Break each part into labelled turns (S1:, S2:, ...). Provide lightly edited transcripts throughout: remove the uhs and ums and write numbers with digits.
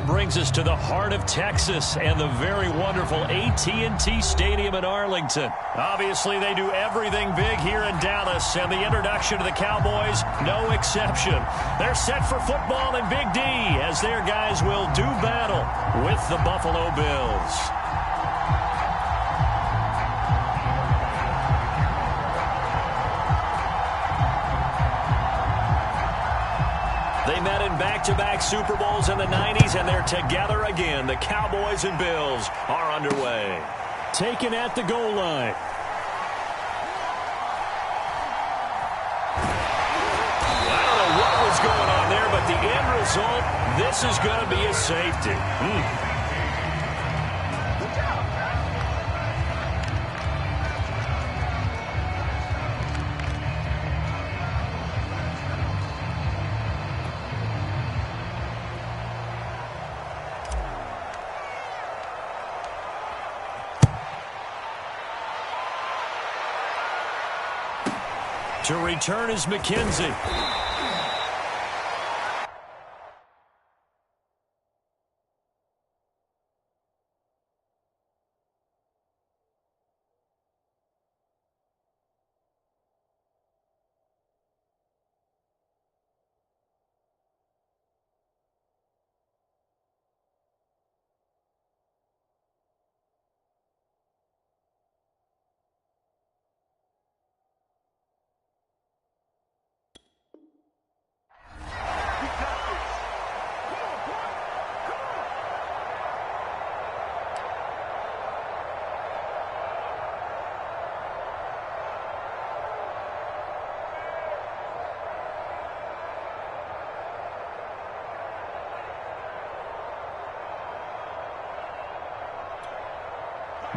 S1: brings us to the heart of Texas and the very wonderful AT&T Stadium in Arlington. Obviously, they do everything big here in Dallas, and the introduction to the Cowboys, no exception. They're set for football in Big D as their guys will do battle with the Buffalo Bills. They met in back-to-back Super Bowls in the 90s, and they're together again. The Cowboys and Bills are underway. Taken at the goal line. I don't know what was going on there, but the end result, this is going to be a safety. To return is McKenzie.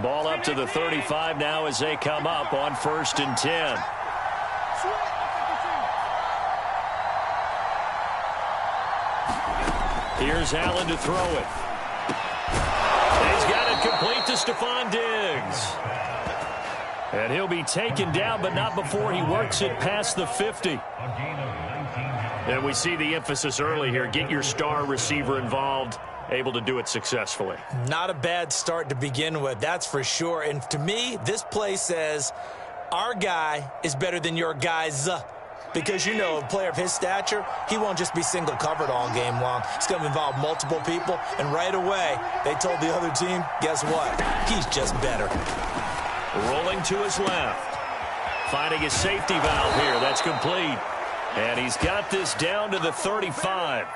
S1: Ball up to the 35 now as they come up on 1st and 10. Here's Allen to throw it. He's got it complete to Stephon Diggs. And he'll be taken down, but not before he works it past the 50. And we see the emphasis early here. Get your star receiver involved. Able to do it successfully. Not a bad start to begin with, that's for sure. And to me, this play says our guy is better than your guys. Because, you know, a player of his stature, he won't just be single covered all game long. It's going to involve multiple people. And right away, they told the other team, guess what? He's just better. Rolling to his left. Finding his safety valve here. That's complete. And he's got this down to the 35.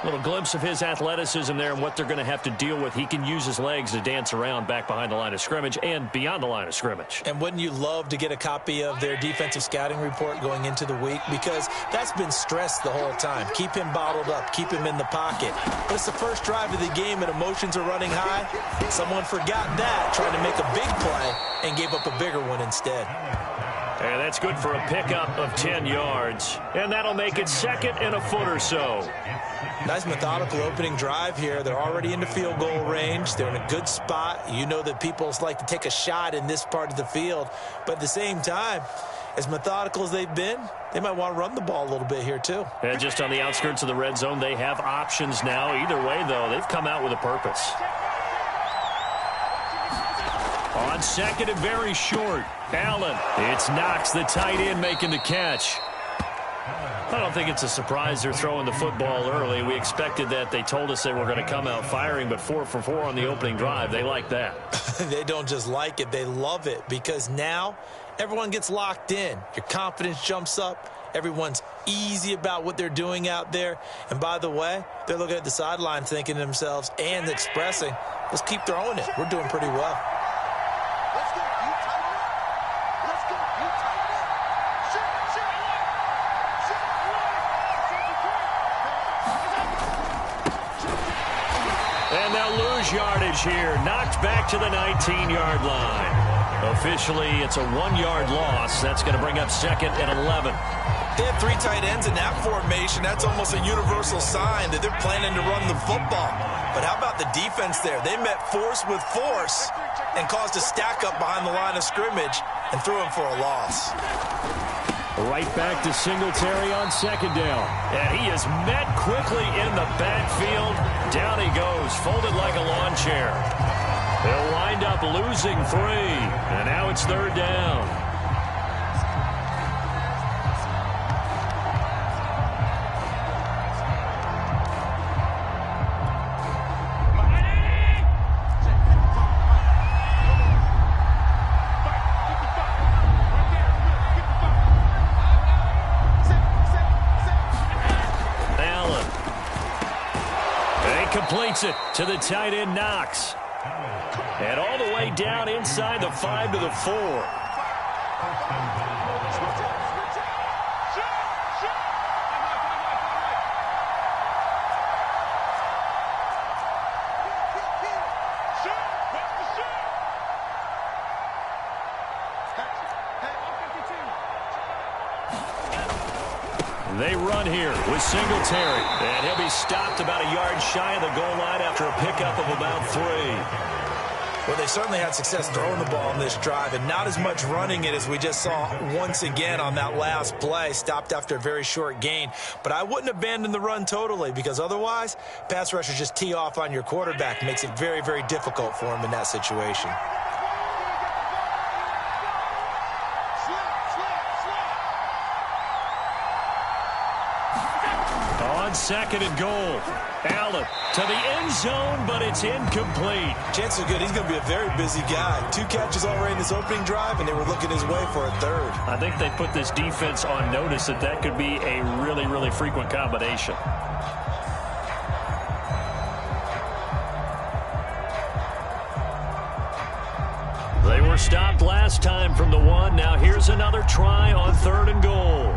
S1: Little glimpse of his athleticism there and what they're going to have to deal with. He can use his legs to dance around back behind the line of scrimmage and beyond the line of scrimmage. And wouldn't you love to get a copy of their defensive scouting report going into the week? Because that's been stressed the whole time. Keep him bottled up. Keep him in the pocket. But it's the first drive of the game and emotions are running high. Someone forgot that, trying to make a big play and gave up a bigger one instead. And that's good for a pickup of 10 yards. And that'll make it 2nd and a foot or so. Nice methodical opening drive here. They're already into field goal range. They're in a good spot. You know that people like to take a shot in this part of the field. But at the same time, as methodical as they've been, they might want to run the ball a little bit here too. And just on the outskirts of the red zone, they have options now. Either way, though, they've come out with a purpose. On 2nd and very short, Allen. It's Knox, the tight end, making the catch. I don't think it's a surprise they're throwing the football early. We expected that. They told us they were going to come out firing, but 4 for 4 on the opening drive. They like that. They don't just like it. They love it because now everyone gets locked in. Your confidence jumps up. Everyone's easy about what they're doing out there. And by the way, they're looking at the sideline thinking to themselves and expressing, let's keep throwing it. We're doing pretty well. And they'll lose yardage here. Knocked back to the 19-yard line. Officially, it's a 1-yard loss. That's going to bring up 2nd and 11. They have 3 tight ends in that formation. That's almost a universal sign that they're planning to run the football. But how about the defense there? They met force with force and caused a stack up behind the line of scrimmage and threw him for a loss. Right back to Singletary on 2nd down. And he is met quickly in the backfield. Down he goes, folded like a lawn chair. He'll wind up losing 3, and now it's 3rd down. Completes it to the tight end, Knox. And all the way down inside the 5 to the 4. They run here with Singletary. And he'll be stopped about a yard shy of the goal line after a pickup of about 3.
S2: Well, they certainly had success throwing the ball on this drive and not as much running it as we just saw once again on that last play. Stopped after a very short gain. But I wouldn't abandon the run totally because otherwise, pass rushers just tee off on your quarterback. Makes it very, very difficult for him in that situation.
S1: Second and goal. Allen to the end zone, but it's incomplete.
S2: Chances are good. He's going to be a very busy guy. 2 catches already in this opening drive, and they were looking his way for a 3rd.
S1: I think they put this defense on notice that could be a really, really frequent combination. They were stopped last time from the 1. Now here's another try on 3rd and goal.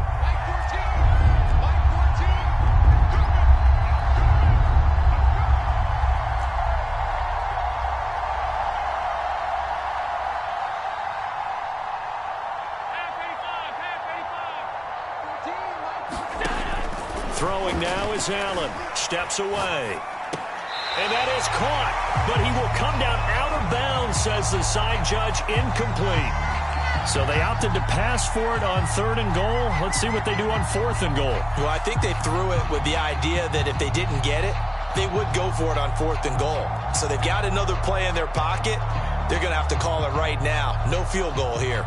S1: Throwing now is Allen. Steps away. And that is caught. But he will come down out of bounds, says the side judge. Incomplete. So they opted to pass for it on 3rd and goal. Let's see what they do on 4th and goal.
S2: Well, I think they threw it with the idea that if they didn't get it, they would go for it on 4th and goal. So they've got another play in their pocket. They're going to have to call it right now. No field goal here.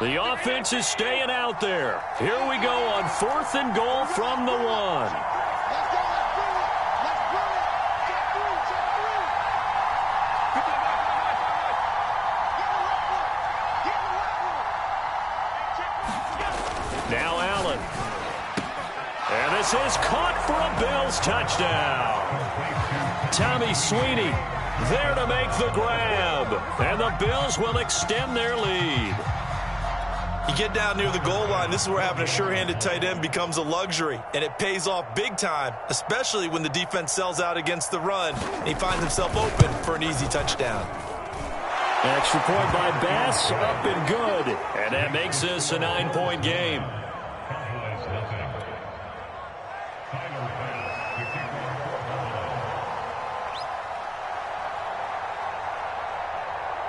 S1: The offense is staying out there. Here we go on 4th and goal from the 1. Now Allen. And this is caught for a Bills touchdown. Tommy Sweeney there to make the grab. And the Bills will extend their lead.
S2: You get down near the goal line, this is where having a sure-handed tight end becomes a luxury, and it pays off big time, especially when the defense sells out against the run, and he finds himself open for an easy touchdown.
S1: Extra point by Bass, up and good, and that makes this a 9-point game.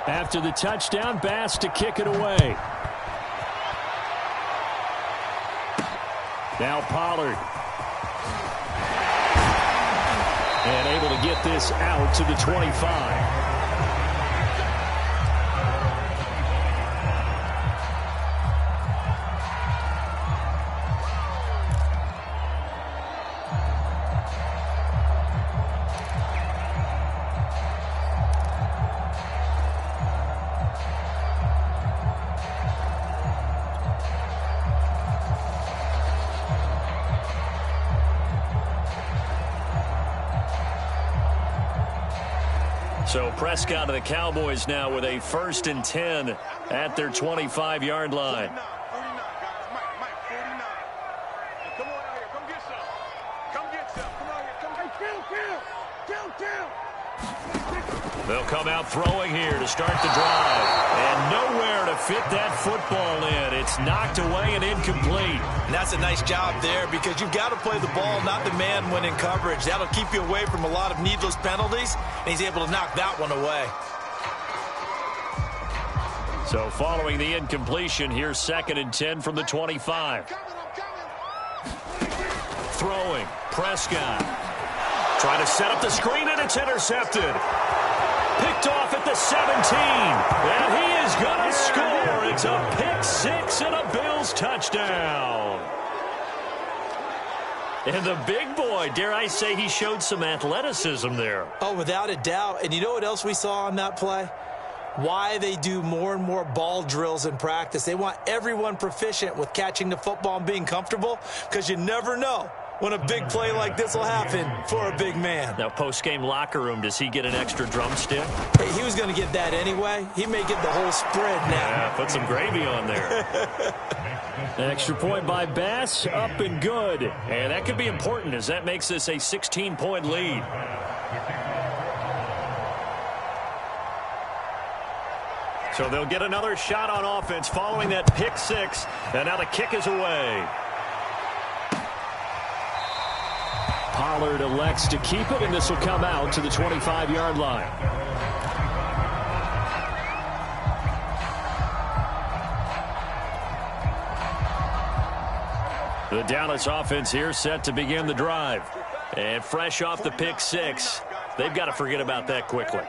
S1: After the touchdown, Bass to kick it away. Now Pollard. And able to get this out to the 25. So Prescott of the Cowboys now with a 1st and 10 at their 25-yard line. They'll come out throwing here to start the drive. And nowhere to fit that football in. It's knocked away and incomplete.
S2: And that's a nice job there because you've got to play the ball, not the man when in coverage. That'll keep you away from a lot of needless penalties, and he's able to knock that one away.
S1: So following the incompletion, here's 2nd and 10 from the 25. throwing. Prescott. Trying to set up the screen, and it's intercepted. Picked off at the 17. And he is going to score. It's a pick six and a Bills touchdown. And the big boy, dare I say, he showed some athleticism there.
S2: Oh, without a doubt. And you know what else we saw on that play? Why they do more and more ball drills in practice. They want everyone proficient with catching the football and being comfortable, because you never know when a big play like this will happen for a big man.
S1: Now, post-game locker room, does he get an extra drumstick?
S2: Hey, he was going to get that anyway. He may get the whole spread now.
S1: Yeah, put some gravy on there. Extra point by Bass, up and good. And that could be important, as that makes this a 16-point lead. So they'll get another shot on offense following that pick six. And now the kick is away. Pollard elects to keep it, and this will come out to the 25-yard line. The Dallas offense here set to begin the drive. And fresh off the pick six, they've got to forget about that quickly.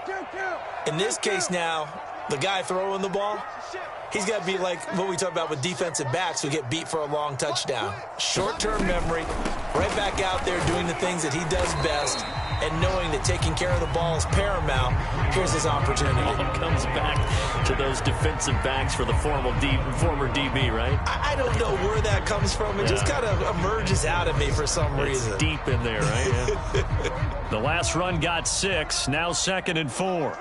S2: In this case now, the guy throwing the ball, he's got to be like what we talk about with defensive backs who get beat for a long touchdown. Short-term memory, right back out there doing the things that he does best, and knowing that taking care of the ball is paramount. Here's his opportunity.
S1: All comes back to those defensive backs for the former DB, right?
S2: I don't know where that comes from. It just kind of emerges out of me for some reason.
S1: It's deep in there, right? Yeah. The last run got 6. Now 2nd and 4.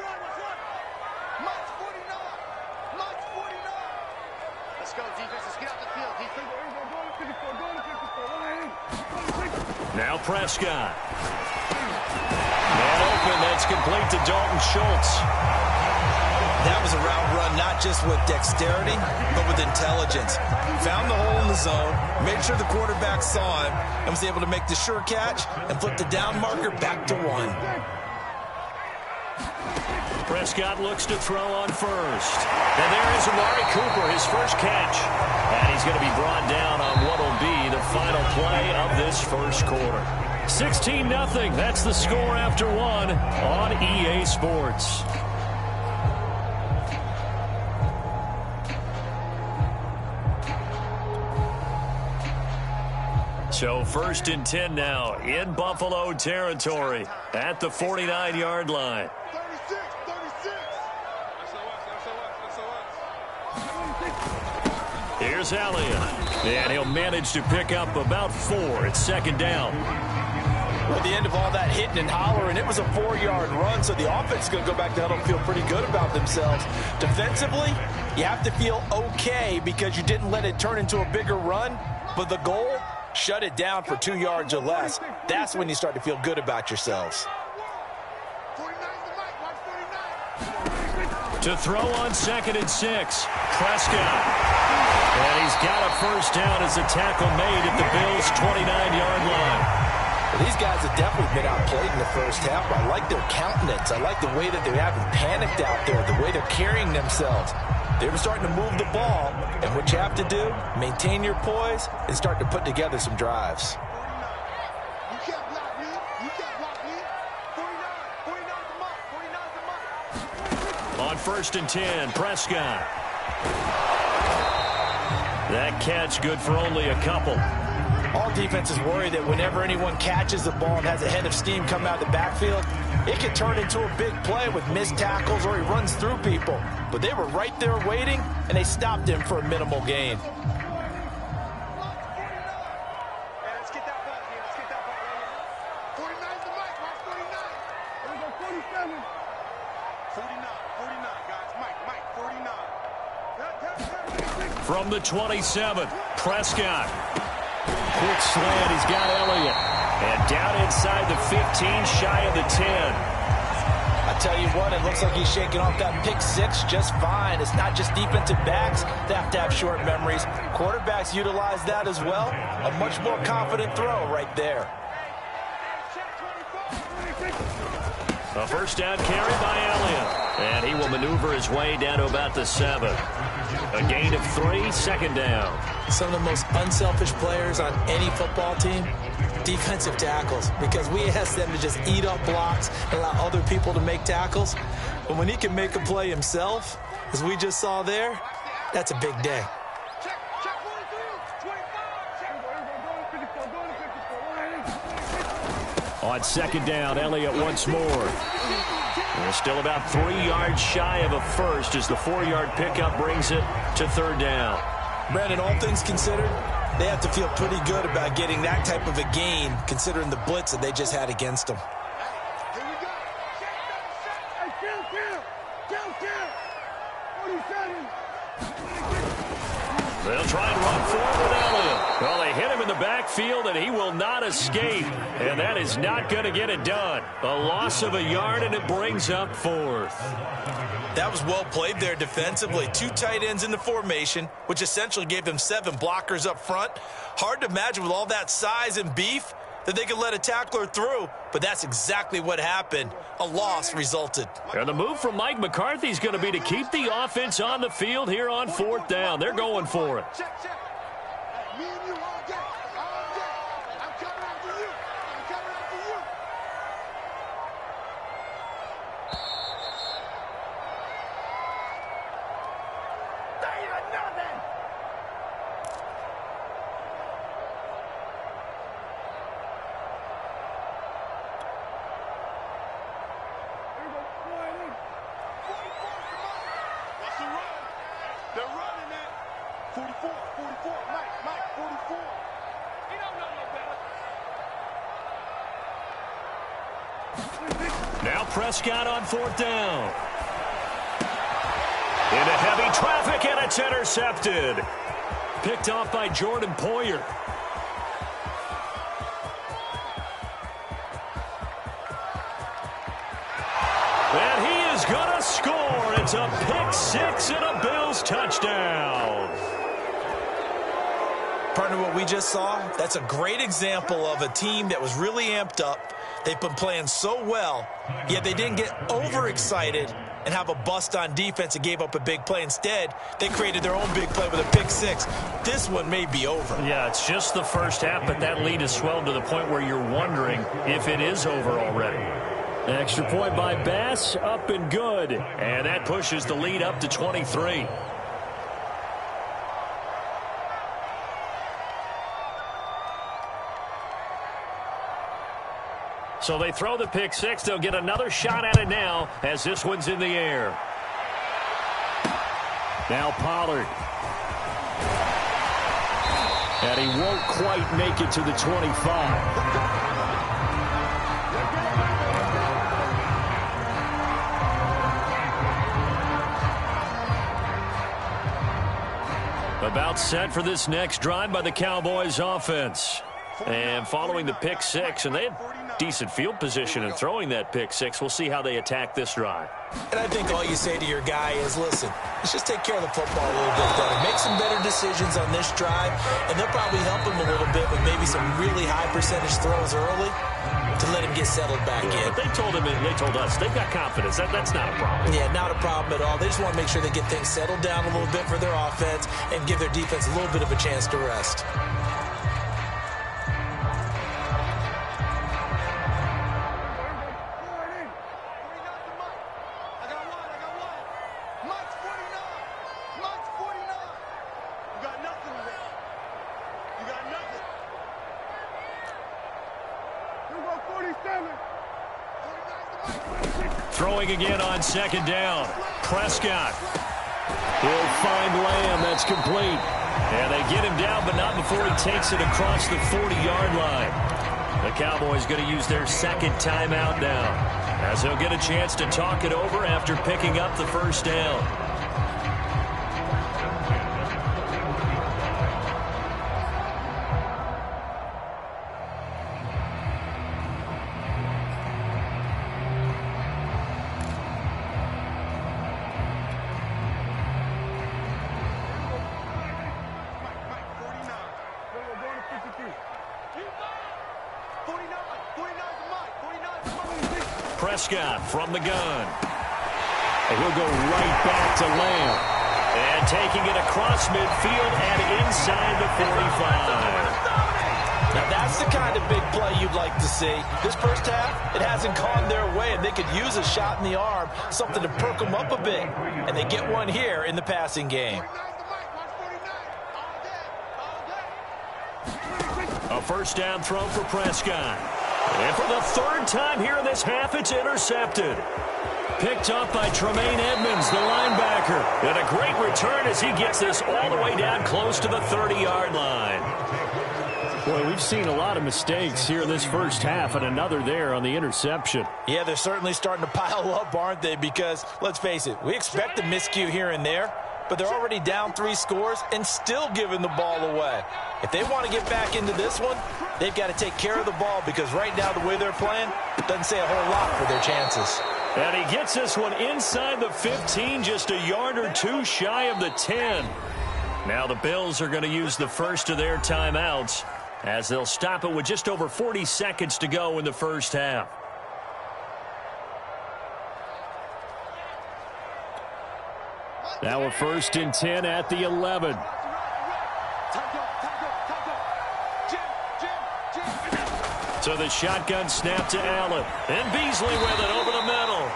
S1: Now Prescott. Man open, that's complete to Dalton Schultz.
S2: That was a route run not just with dexterity, but with intelligence. Found the hole in the zone, made sure the quarterback saw him, and was able to make the sure catch and flip the down marker back to 1.
S1: Prescott looks to throw on first. And there is Amari Cooper, his first catch. And he's going to be brought down on what will be the final play of this first quarter. 16-0. That's the score after 1 on EA Sports. So 1st and 10 now in Buffalo territory at the 49-yard line. Here's Elliott, and he'll manage to pick up about 4. It's 2nd down.
S2: At the end of all that hitting and hollering, it was a 4-yard run, so the offense is going to go back to huddle and feel pretty good about themselves. Defensively, you have to feel okay because you didn't let it turn into a bigger run, but the goal, shut it down for 2 yards or less. That's when you start to feel good about yourselves.
S1: To throw on 2nd and 6, Prescott. And he's got a first down as a tackle made at the Bills' 29-yard line.
S2: Well, these guys have definitely been outplayed in the first half. I like their countenance. I like the way that they haven't panicked out there, the way they're carrying themselves. They're starting to move the ball, and what you have to do, maintain your poise and start to put together some drives.
S1: On 1st and 10, Prescott. That catch good for only a couple.
S2: All defenses worry that whenever anyone catches the ball and has a head of steam come out of the backfield, it can turn into a big play with missed tackles or he runs through people. But they were right there waiting, and they stopped him for a minimal gain.
S1: From the 27, Prescott. Quick slant, he's got Elliott. And down inside the 15, shy of the 10.
S2: I tell you what, it looks like he's shaking off that pick six just fine. It's not just defensive backs that have to have short memories. Quarterbacks utilize that as well. A much more confident throw right there.
S1: A first down carry by Elliott. And he will maneuver his way down to about the 7. A gain of 3, second down.
S2: Some of the most unselfish players on any football team, defensive tackles, because we ask them to just eat up blocks and allow other people to make tackles. But when he can make a play himself, as we just saw there, that's a big day.
S1: On second down, Elliott once more. They're still about 3 yards shy of a first as the 4-yard pickup brings it to third down.
S2: Brandon, all things considered, they have to feel pretty good about getting that type of a gain, considering the blitz that they just had against them.
S1: They'll try and run forward with Elliott. Well, they hit him in the backfield, and he will not escape. And that is not going to get it done. A loss of a yard, and it brings up fourth.
S2: That was well played there defensively. 2 tight ends in the formation, which essentially gave them 7 blockers up front. Hard to imagine with all that size and beef that they could let a tackler through, but that's exactly what happened. A loss resulted.
S1: And the move from Mike McCarthy is going to be to keep the offense on the field here on fourth down. They're going for it. Now Prescott on fourth down. Into heavy traffic, and it's intercepted. Picked off by Jordan Poyer. And he is going to score. It's a pick six and a Bills touchdown.
S2: Partner, what we just saw, that's a great example of a team that was really amped up. They've been playing so well, yet they didn't get overexcited and have a bust on defense and gave up a big play. Instead, they created their own big play with a pick six. This one may be over.
S1: Yeah, it's just the first half, but that lead has swelled to the point where you're wondering if it is over already. Extra point by Bass, up and good. And that pushes the lead up to 23. So they throw the pick six. They'll get another shot at it now as this one's in the air. Now Pollard. And he won't quite make it to the 25. About set for this next drive by the Cowboys offense. And following the pick six, and they had decent field position in throwing that pick six. We'll see how they attack this drive.
S2: And I think all you say to your guy is, listen, let's just take care of the football a little bit better. Make some better decisions on this drive, and they'll probably help him a little bit with maybe some really high percentage throws early to let him get settled back in.
S1: But they told him, and they told us, they've got confidence. That's not a problem.
S2: Yeah, not a problem at all. They just want to make sure they get things settled down a little bit for their offense and give their defense a little bit of a chance to rest.
S1: Throwing again on second down. Prescott. He'll find Lamb. That's complete. And they get him down, but not before he takes it across the 40-yard line. The Cowboys going to use their second timeout now, as they'll get a chance to talk it over after picking up the first down. Prescott from the gun. And he'll go right back to Lamb. And taking it across midfield and inside the 45.
S2: Now that's the kind of big play you'd like to see. This first half, it hasn't gone their way, and they could use a shot in the arm, something to perk them up a bit. And they get one here in the passing game.
S1: A first down throw for Prescott. And for the third time here in this half, it's intercepted. Picked up by Tremaine Edmonds, the linebacker. And a great return as he gets this all the way down close to the 30-yard line. Boy, we've seen a lot of mistakes here in this first half, and another there on the interception.
S2: Yeah, they're certainly starting to pile up, aren't they? Because, let's face it, we expect a miscue here and there, but they're already down 3 scores and still giving the ball away. If they want to get back into this one, they've got to take care of the ball, because right now the way they're playing doesn't say a whole lot for their chances.
S1: And he gets this one inside the 15, just a yard or two shy of the 10. Now the Bills are going to use the first of their timeouts, as they'll stop it with just over 40 seconds to go in the first half. Now a 1st and 10 at the 11. So the shotgun snap to Allen. And Beasley with it over the middle.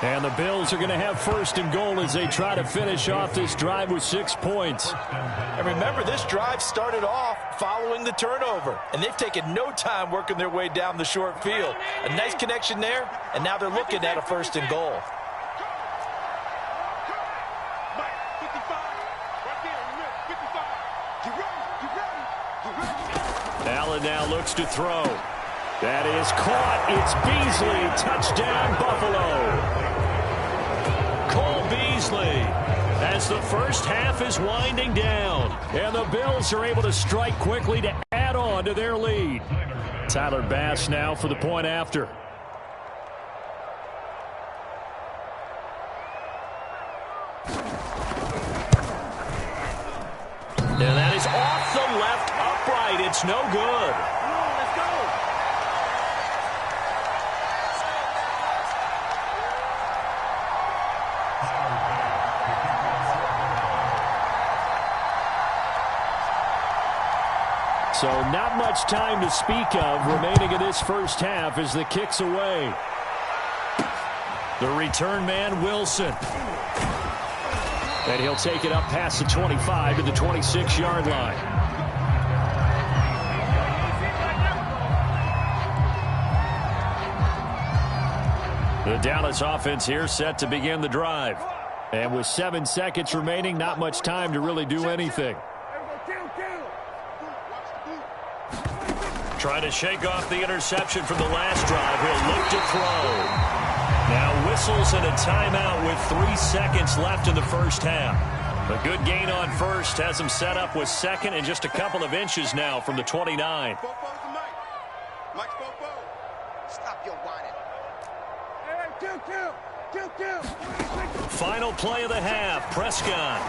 S1: And the Bills are going to have 1st and goal as they try to finish off this drive with 6 points.
S2: And remember, this drive started off following the turnover, and they've taken no time working their way down the short field. A nice connection there, and now they're looking at a 1st and goal.
S1: Allen now looks to throw. That is caught. It's Beasley. Touchdown, Buffalo. Cole Beasley, as the first half is winding down. And the Bills are able to strike quickly to add on to their lead. Tyler Bass now for the point after. And that is off the left upright. It's no good.
S3: Let's go.
S1: So not much time to speak of remaining in this first half as the kick's away. The return man, Wilson. And he'll take it up past the 25 to the 26-yard line. The Dallas offense here set to begin the drive. And with 7 seconds remaining, not much time to really do anything. Trying to shake off the interception from the last drive. He'll look to throw. Now whistles and a timeout with 3 seconds left in the first half. A good gain on first has him set up with second and just a couple of inches now from the 29.
S3: Stop your whining.
S1: Final play of the half. Prescott.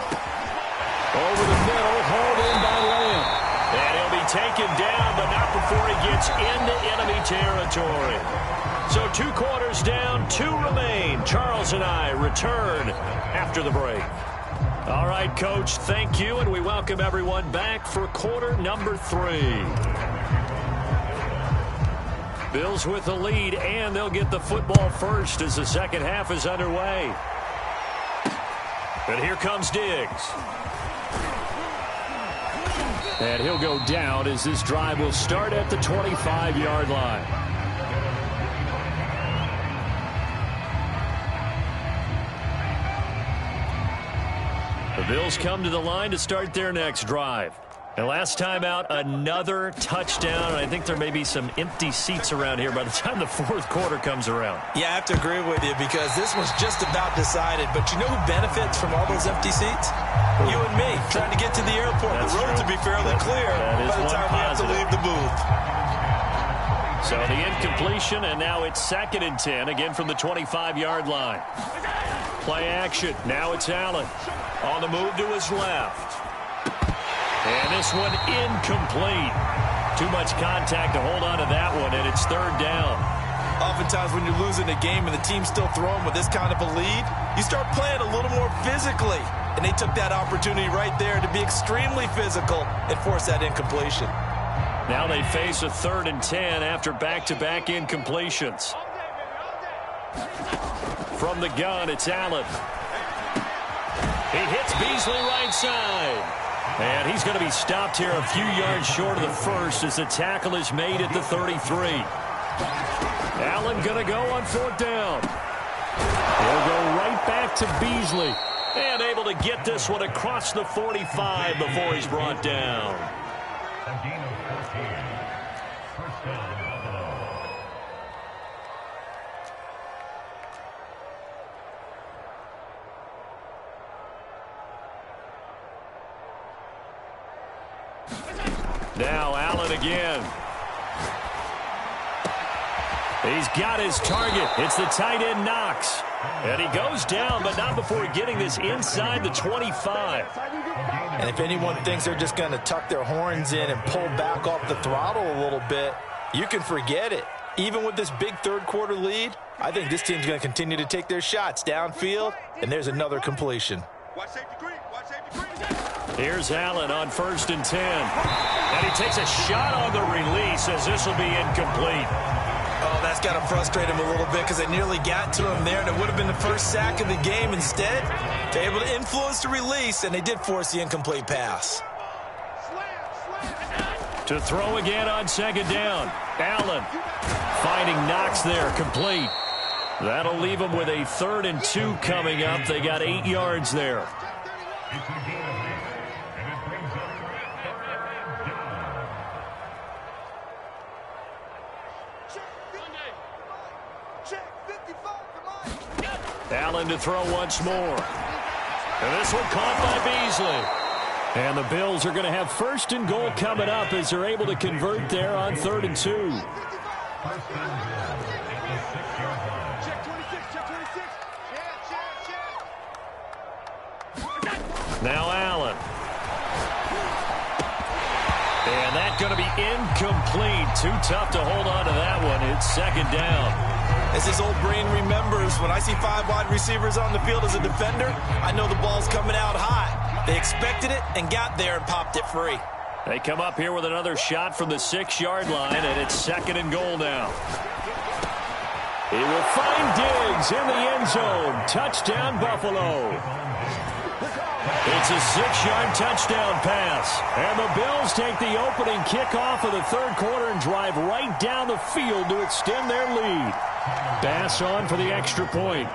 S1: Over the middle, hauled in by Lamb. And he'll be taken down, but not before he gets into enemy territory. So 2 quarters down, 2 remain. Charles and I return after the break. All right, Coach, thank you, and we welcome everyone back for quarter number 3. Bills with the lead, and they'll get the football first as the second half is underway. But here comes Diggs. And he'll go down as this drive will start at the 25-yard line. The Bills come to the line to start their next drive. And last time out, another touchdown. And I think there may be some empty seats around here by the time the fourth quarter comes around.
S2: Yeah, I have to agree with you because this was just about decided. But you know who benefits from all those empty seats? You and me, trying to get to the airport.
S1: That's
S2: the road
S1: true.
S2: to be fairly clear
S1: That is
S2: by the time we have to
S1: positive.
S2: leave the booth.
S1: So the incompletion, and now it's 2nd and 10, again from the 25-yard line. Play action. Now it's Allen. On the move to his left. And this one incomplete. Too much contact to hold on to that one, and it's 3rd down.
S2: Oftentimes when you're losing a game and the team's still throwing with this kind of a lead, you start playing a little more physically. and they took that opportunity right there to be extremely physical and force that incompletion.
S1: Now they face a 3rd and 10 after back-to-back incompletions. From the gun, it's Allen. He hits Beasley right side. And he's going to be stopped here a few yards short of the first as the tackle is made at the 33. Allen going to go on 4th down. He'll go right back to Beasley. And able to get this one across the 45 before he's brought down. Now Allen again. He's got his target. It's the tight end Knox. And he goes down, but not before getting this inside the 25.
S2: And if anyone thinks they're just going to tuck their horns in and pull back off the throttle a little bit, you can forget it. Even with this big third-quarter lead, I think this team's going to continue to take their shots downfield, and there's another completion.
S1: Here's Allen on 1st and 10. And he takes a shot on the release as this will be incomplete.
S2: Oh, that's got to frustrate him a little bit because they nearly got to him there, and it would have been the first sack of the game. Instead, they're able to influence the release, and they did force the incomplete pass.
S1: To throw again on 2nd down. Allen finding Knox there, complete. That'll leave them with a 3rd and 2 coming up. They got 8 yards there. Allen to throw once more. And this one caught by Beasley. And the Bills are going to have 1st and goal coming up as they're able to convert there on 3rd and 2. Now Allen. And that's going to be incomplete. Too tough to hold on to that one. It's 2nd down.
S2: As his old brain remembers, when I see 5 wide receivers on the field as a defender, I know the ball's coming out high. They expected it and got there and popped it free.
S1: They come up here with another shot from the 6-yard line, and it's 2nd and goal now. He will find Diggs in the end zone. Touchdown, Buffalo. It's a 6-yard touchdown pass. And the Bills take the opening kickoff of the 3rd quarter and drive right down the field to extend their lead. Bass on for the extra point.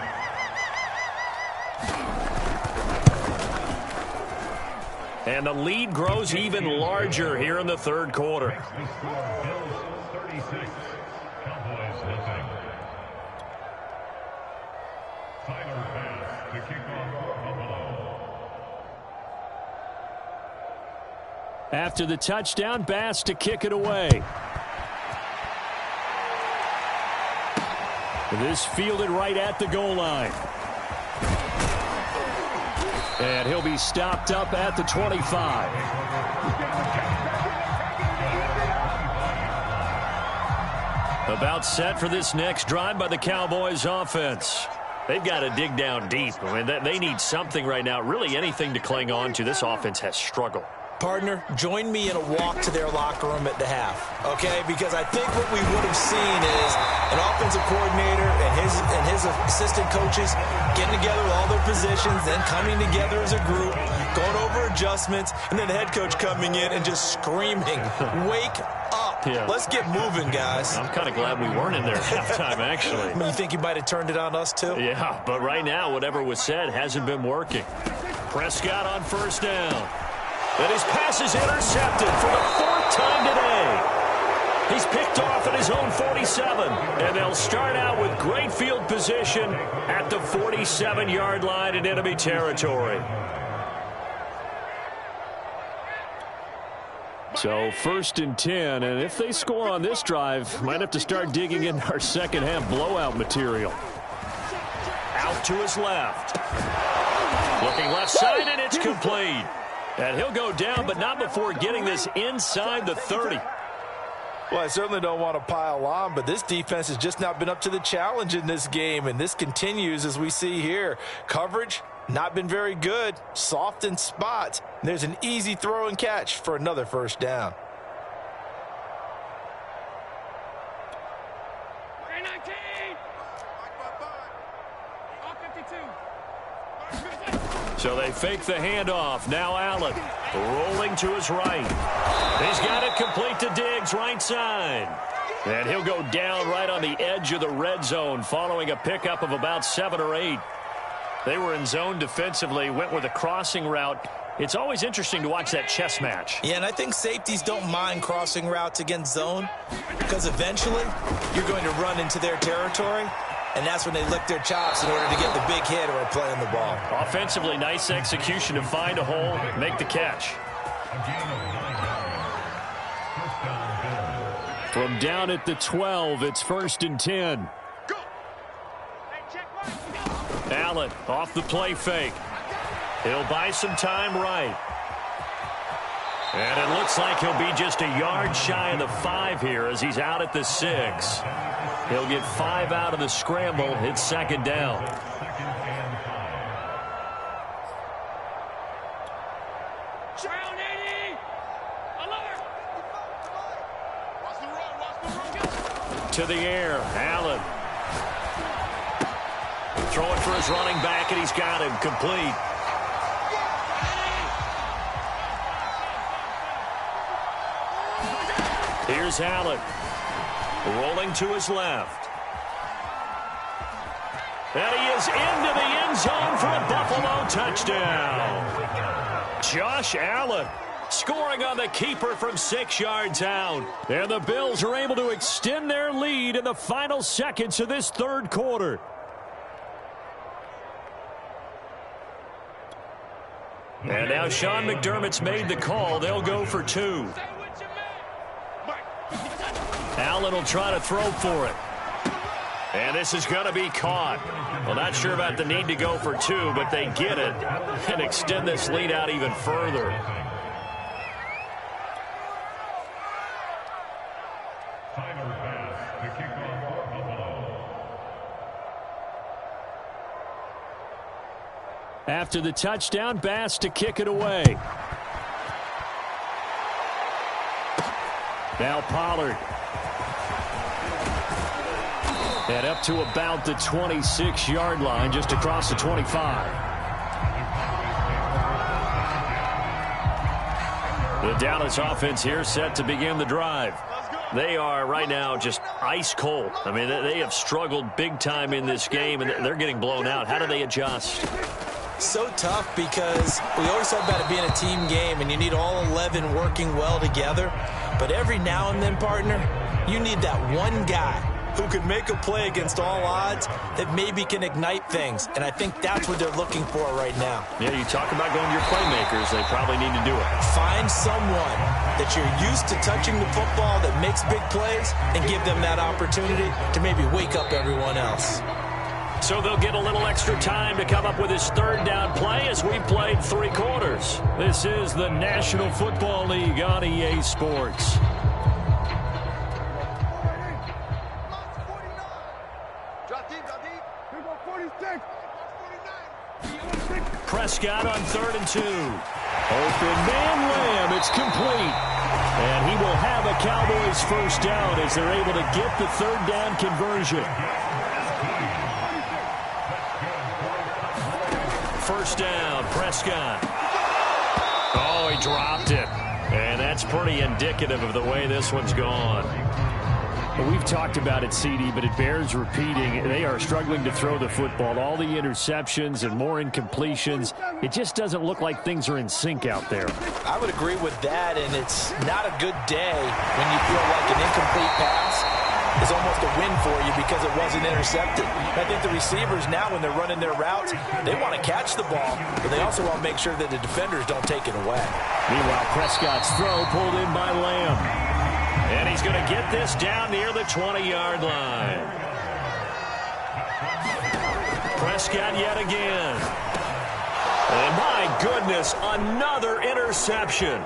S1: And the lead grows even larger here in the 3rd quarter. After the touchdown, Bass to kick it away. This fielded right at the goal line. And he'll be stopped up at the 25. About set for this next drive by the Cowboys offense. They've got to dig down deep. I mean, they need something right now, really anything to cling on to. This offense has struggled.
S2: Partner, join me in a walk to their locker room at the half, okay? Because I think what we would have seen is an offensive coordinator and his assistant coaches getting together with all their positions, then coming together as a group, going over adjustments, and then the head coach coming in and just screaming, wake up. Yeah. Let's get moving, guys.
S1: I'm kind of glad we weren't in there at halftime, actually.
S2: I mean, you think you might have turned it on us, too?
S1: Yeah, but right now, whatever was said hasn't been working. Prescott on 1st down. And his pass is intercepted for the 4th time today. He's picked off at his own 47. And they'll start out with great field position at the 47-yard line in enemy territory. So 1st and 10. And if they score on this drive, might have to start digging in our second-half blowout material. Out to his left. Looking left side, and it's complete. And he'll go down, but not before getting this inside the 30.
S2: Well, I certainly don't want to pile on, but this defense has just not been up to the challenge in this game, and this continues as we see here. Coverage not been very good. Soft in spots. There's an easy throw and catch for another first down.
S1: So they fake the handoff. Now Allen rolling to his right. He's got it complete to Diggs, right side. And he'll go down right on the edge of the red zone following a pickup of about 7 or 8. They were in zone defensively, went with a crossing route. It's always interesting to watch that chess match.
S2: Yeah, and I think safeties don't mind crossing routes against zone because eventually you're going to run into their territory, and that's when they lick their chops in order to get the big hit or a play on the ball.
S1: Offensively, nice execution to find a hole, make the catch. From down at the 12, it's 1st and 10. Allen off the play fake. He'll buy some time right. And it looks like he'll be just a yard shy of the 5 here as he's out at the 6. He'll get 5 out of the scramble. It's 2nd down. To the air, Allen. Throw it for his running back, and he's got him complete. Here's Allen. Rolling to his left. And he is into the end zone for a Buffalo touchdown. Josh Allen scoring on the keeper from 6 yards out. And the Bills are able to extend their lead in the final seconds of this 3rd quarter. And now Sean McDermott's made the call. They'll go for 2. Allen will try to throw for it. And this is going to be caught. Well, not sure about the need to go for 2, but they get it and extend this lead out even further. After the touchdown, Bass to kick it away. Now Pollard. And up to about the 26-yard line, just across the 25. The Dallas offense here set to begin the drive. They are right now just ice cold. I mean, they have struggled big time in this game, and they're getting blown out. How do they adjust?
S2: So tough because we always talk about it being a team game, and you need all 11 working well together. But every now and then, partner, you need that one guy who could make a play against all odds that maybe can ignite things. And I think that's what they're looking for right now.
S1: Yeah, you talk about going to your playmakers. They probably need to do it.
S2: Find someone that you're used to touching the football that makes big plays and give them that opportunity to maybe wake up everyone else.
S1: So they'll get a little extra time to come up with his 3rd down play as we've played 3 quarters. This is the National Football League on EA Sports. Prescott on 3rd and 2. Open man Lamb, it's complete. And he will have a Cowboys first down as they're able to get the 3rd down conversion. First down, Prescott. Oh, he dropped it. And that's pretty indicative of the way this one's gone. Well, we've talked about it, CD, but it bears repeating. They are struggling to throw the football. All the interceptions and more incompletions. It just doesn't look like things are in sync out there.
S2: I would agree with that, and it's not a good day when you feel like an incomplete pass is almost a win for you because it wasn't intercepted. I think the receivers now, when they're running their routes, they want to catch the ball, but they also want to make sure that the defenders don't take it away.
S1: Meanwhile, Prescott's throw pulled in by Lamb. And he's going to get this down near the 20-yard line. Prescott yet again. And my goodness, another interception.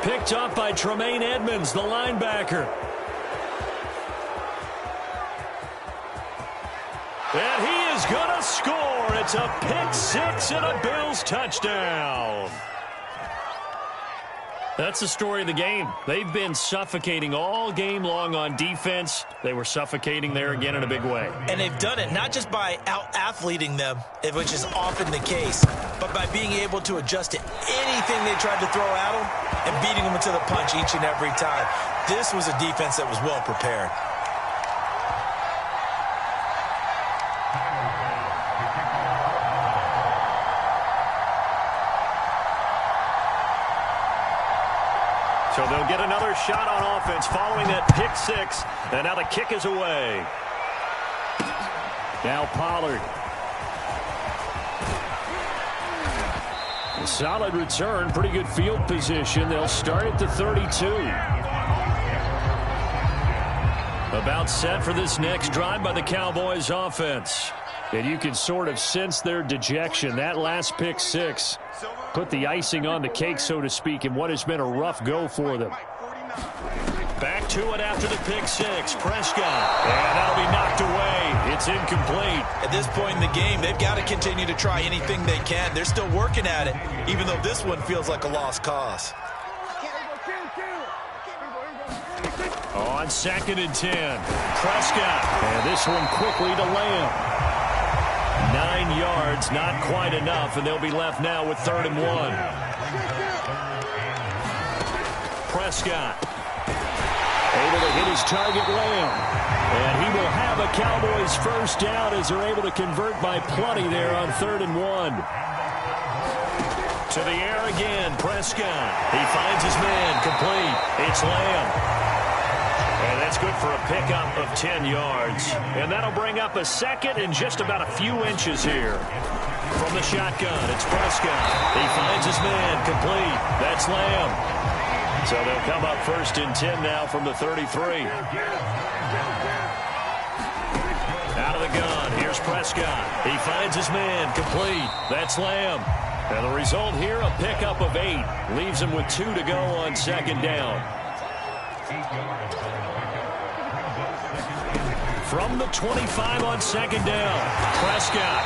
S1: Picked up by Tremaine Edmonds, the linebacker. And he is going to score. It's It's a pick six and a Bills touchdown. That's the story of the game. They've been suffocating all game long on defense. They were suffocating there again in a big way.
S2: And they've done it not just by out-athleting them, which is often the case, but by being able to adjust to anything they tried to throw at them and beating them to the punch each and every time. This was a defense that was well prepared.
S1: So they'll get another shot on offense following that pick six. And now the kick is away. Now Pollard. A solid return. Pretty good field position. They'll start at the 32. About set for this next drive by the Cowboys offense. And you can sort of sense their dejection. That last pick six put the icing on the cake, so to speak, in what has been a rough go for them. Back to it after the pick six. Prescott. And that'll be knocked away. It's incomplete.
S2: At this point in the game, they've got to continue to try anything they can. They're still working at it, even though this one feels like a lost cause.
S1: On 2nd and 10. Prescott. And this one quickly to Lamb. 9 yards, not quite enough, and they'll be left now with 3rd and 1. Prescott. Able to hit his target, Lamb. And he will have a Cowboys first down as they're able to convert by plenty there on 3rd and 1. To the air again, Prescott. He finds his man, complete. It's Lamb. And that's good for a pickup of 10 yards. And that'll bring up a second and just about a few inches here. From the shotgun, it's Prescott. He finds his man, complete. That's Lamb. So they'll come up 1st and 10 now from the 33. Out of the gun, here's Prescott. He finds his man, complete. That's Lamb. And the result here, a pickup of 8. Leaves him with 2 to go on 2nd down. From the 25 on 2nd down, Prescott.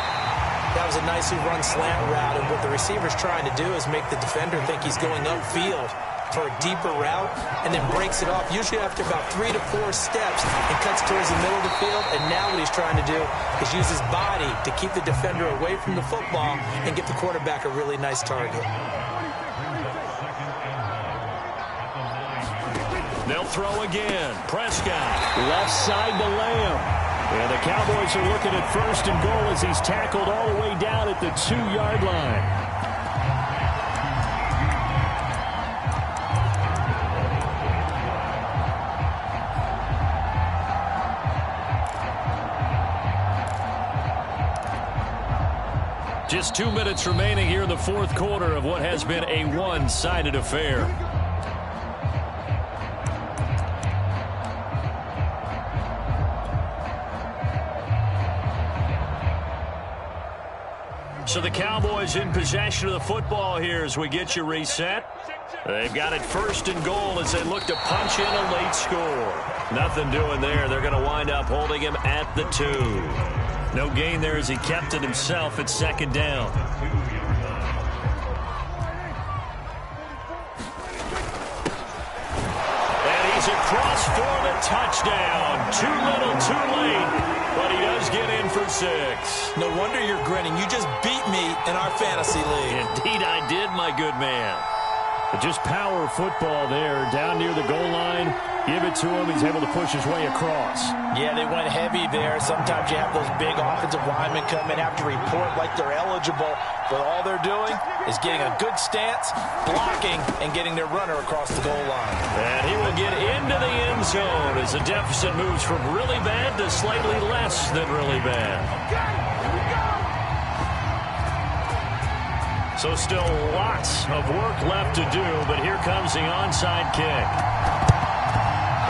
S2: That was a nicely run slant route, and what the receiver's trying to do is make the defender think he's going upfield for a deeper route, and then breaks it off, usually after about 3 to 4 steps, and cuts towards the middle of the field. And now what he's trying to do is use his body to keep the defender away from the football and get the quarterback a really nice target.
S1: They'll throw again. Prescott. Left side to Lamb. And the Cowboys are looking at 1st and goal as he's tackled all the way down at the 2-yard line. Just 2 minutes remaining here in the 4th quarter of what has been a one-sided affair. So the Cowboys in possession of the football here as we get you reset. They've got it 1st and goal as they look to punch in a late score. Nothing doing there. They're going to wind up holding him at the 2. No gain there as he kept it himself at 2nd down. And he's across for the touchdown. Too little, too late. But he does get in for 6.
S2: No wonder you're grinning. You just beat me in our fantasy league.
S1: Indeed I did, my good man. But just power football there, down near the goal line. Give it to him. He's able to push his way across.
S2: Yeah, they went heavy there. Sometimes you have those big offensive linemen come in, have to report like they're eligible. But all they're doing is getting a good stance, blocking, and getting their runner across the goal line.
S1: And he will get into the end zone as the deficit moves from really bad to slightly less than really bad. So still lots of work left to do, but here comes the onside kick.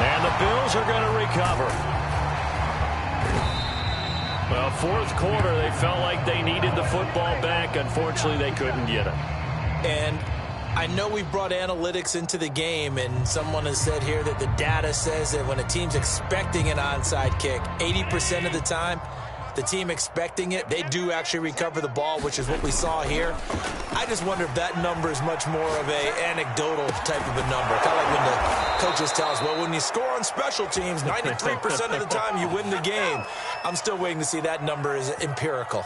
S1: And the Bills are going to recover. Well, 4th quarter, they felt like they needed the football back. Unfortunately, they couldn't get it.
S2: And I know we've brought analytics into the game, and someone has said here that the data says that when a team's expecting an onside kick, 80% of the time, the team expecting it, they do actually recover the ball, which is what we saw here. I just wonder if that number is much more of a anecdotal type of a number. Kind of like when the coaches tell us, well, when you score on special teams, 93% of the time you win the game. I'm still waiting to see that number is empirical.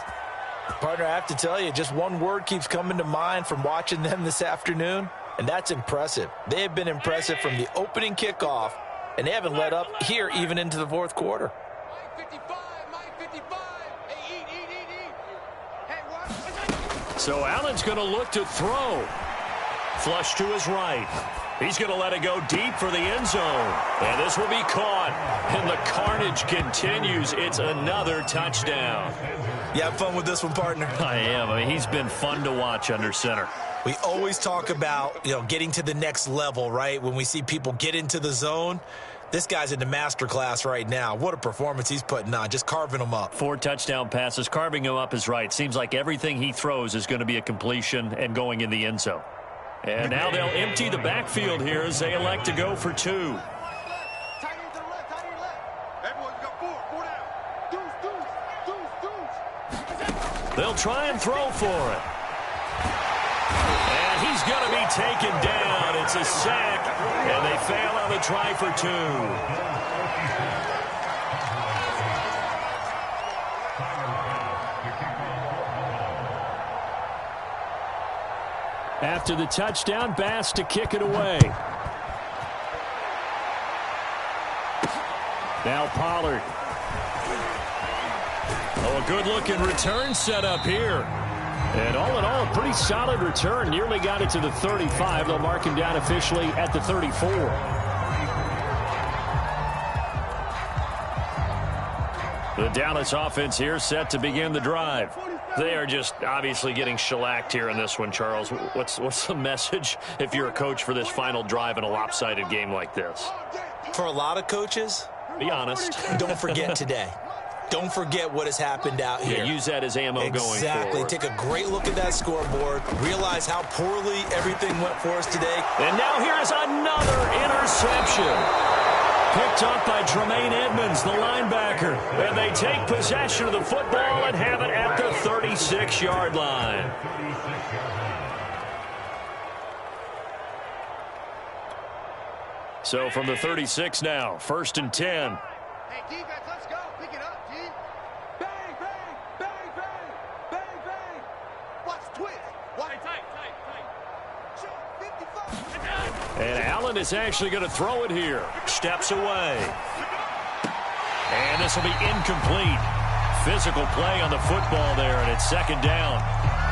S2: Partner, I have to tell you, just one word keeps coming to mind from watching them this afternoon, and that's impressive. They have been impressive from the opening kickoff, and they haven't let up here even into the fourth quarter.
S1: So Allen's going to look to throw. Flush to his right. He's going to let it go deep for the end zone. And this will be caught. And the carnage continues. It's another touchdown.
S2: You have fun with this one, partner?
S1: I am. I mean, he's been fun to watch under center.
S2: We always talk about, getting to the next level, right? When we see people get into the zone, this guy's in the master class right now. What a performance he's putting on, just carving them up. 4 touchdown passes. Carving him up is right. Seems like everything he throws is going to be a completion and going in the end zone. And now they'll empty the backfield here as they elect to go for 2. They'll try and throw for it. And he's going to be taken down. It's a sack, and they fail on the try for 2. After the touchdown, Bass to kick it away. Now Pollard. Oh, a good-looking return set up here. And all in all, a pretty solid return. Nearly got it to the 35. They'll mark him down officially at the 34. The Dallas offense here set to begin the drive. They are just obviously getting shellacked here in this one, Charles. What's the message if you're a coach for this final drive in a lopsided game like this? For a lot of coaches,
S1: be honest.
S2: Don't forget today. Don't forget what has happened out here.
S1: Yeah, use that as ammo going forward.
S2: Exactly. Take a great look at that scoreboard. Realize how poorly everything went for us today.
S1: And now here's another interception. Picked up by Tremaine Edmonds, the linebacker. And they take possession of the football and have it at the 36-yard line. So from the 36 now, 1st and 10.
S3: Hey, defense, let's go. Pick it up, team. Bang, bang, bang, bang, bang, bang. Watch twist. Watch tight. Shoot, 55.
S1: And Allen is actually going to throw it here. Steps away. And this will be incomplete. Physical play on the football there, and it's 2nd down.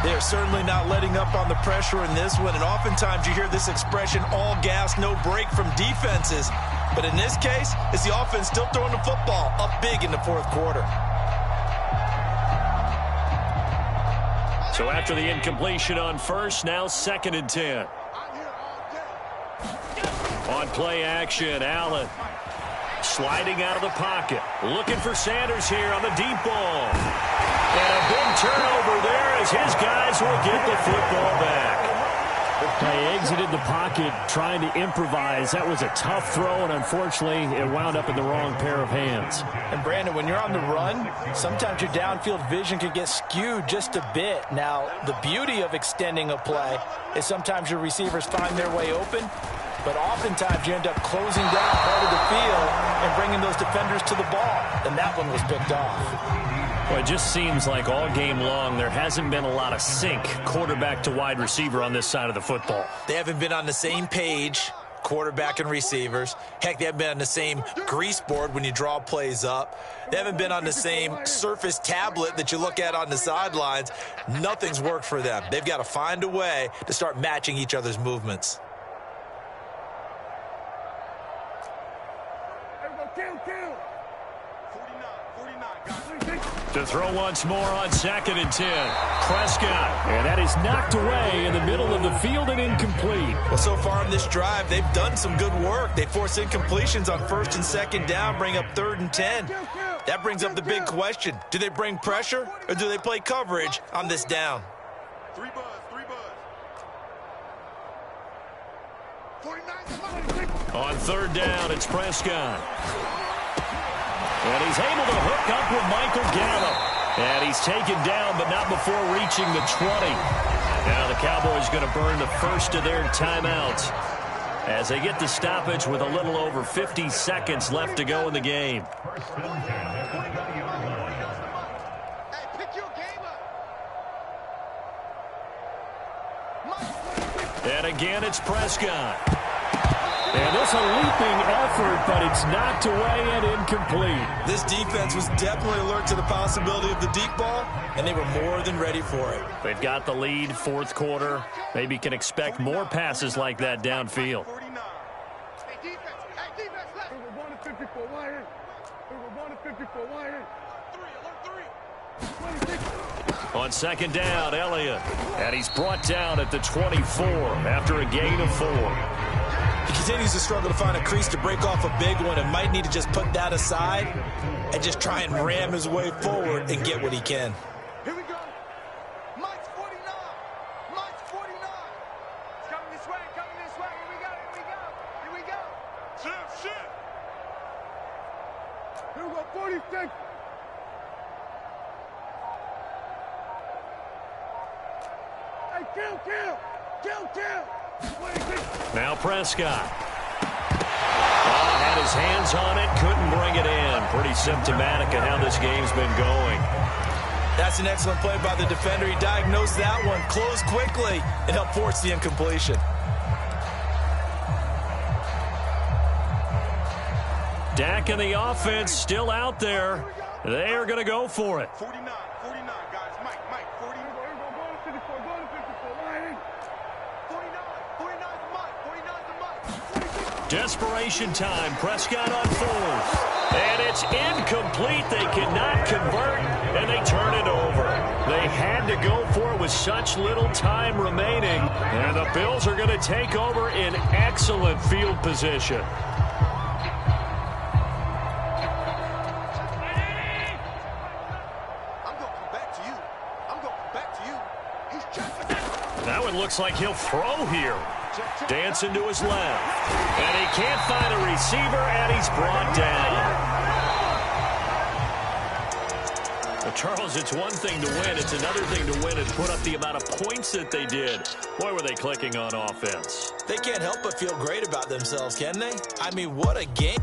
S2: They're certainly not letting up on the pressure in this one, and oftentimes you hear this expression, all gas, no break from defenses. But in this case, it's the offense still throwing the football up big in the 4th quarter.
S1: So after the incompletion on 1st, now 2nd and 10. On play action, Allen sliding out of the pocket. Looking for Sanders here on the deep ball. And a big turnover there as his guys will get the football back. They exited the pocket trying to improvise. That was a tough throw, and unfortunately, it wound up in the wrong pair of hands.
S2: And, Brandon, when you're on the run, sometimes your downfield vision can get skewed just a bit. Now, the beauty of extending a play is sometimes your receivers find their way open, but oftentimes you end up closing down part of the field and bringing those defenders to the ball, and that one was picked off.
S1: Well, it just seems like all game long there hasn't been a lot of sync quarterback to wide receiver on this side of the football.
S2: They haven't been on the same page, quarterback and receivers. Heck, they haven't been on the same grease board when you draw plays up. They haven't been on the same surface tablet that you look at on the sidelines. Nothing's worked for them. They've got to find a way to start matching each other's movements.
S1: To throw once more on 2nd and 10. Prescott. And that is knocked away in the middle of the field and incomplete.
S2: Well, so far in this drive, they've done some good work. They force incompletions on 1st and 2nd down, bring up 3rd and 10. That brings up the big question. Do they bring pressure or do they play coverage on this down?
S3: 3 buzz. 49.
S1: On 3rd down, it's Prescott. And he's able to hook up with Michael Gallup. And he's taken down, but not before reaching the 20. Now the Cowboys going to burn the first of their timeouts as they get the stoppage with a little over 50 seconds left to go in the game. And again, it's Prescott. And it's a leaping effort, but it's knocked away and incomplete.
S2: This defense was definitely alert to the possibility of the deep ball, and they were more than ready for it.
S1: They've got the lead, fourth quarter. Maybe can expect more passes like that downfield. On second down, Elliott. And he's brought down at the 24 after a gain of 4.
S2: He continues to struggle to find a crease to break off a big one and might need to just put that aside and just try and ram his way forward and get what he can.
S3: Here we go. Mike's 49. Mike's 49. It's coming this way, coming this way. Here we go, here we go. Here we go. Shit. Here we go, 46. Hey, kill.
S1: Now Prescott. Had his hands on it, couldn't bring it in. Pretty symptomatic of how this game's been going.
S2: That's an excellent play by the defender. He diagnosed that one, closed quickly, and helped force the incompletion.
S1: Dak and the offense still out there. They are going to go for it.
S3: 49, guys. Mike, 40. 49
S1: Desperation time. Prescott on fourth. And it's incomplete. They cannot convert, and they turn it over. They had to go for it with such little time remaining. And the Bills are going to take over in excellent field position. That one looks like he'll throw here. Dancing to his left. And he can't find a receiver, and he's brought down. Well, Charles, it's one thing to win. It's another thing to win and put up the amount of points that they did. Boy, were they clicking on offense.
S2: They can't help but feel great about themselves, can they? I mean, what a game.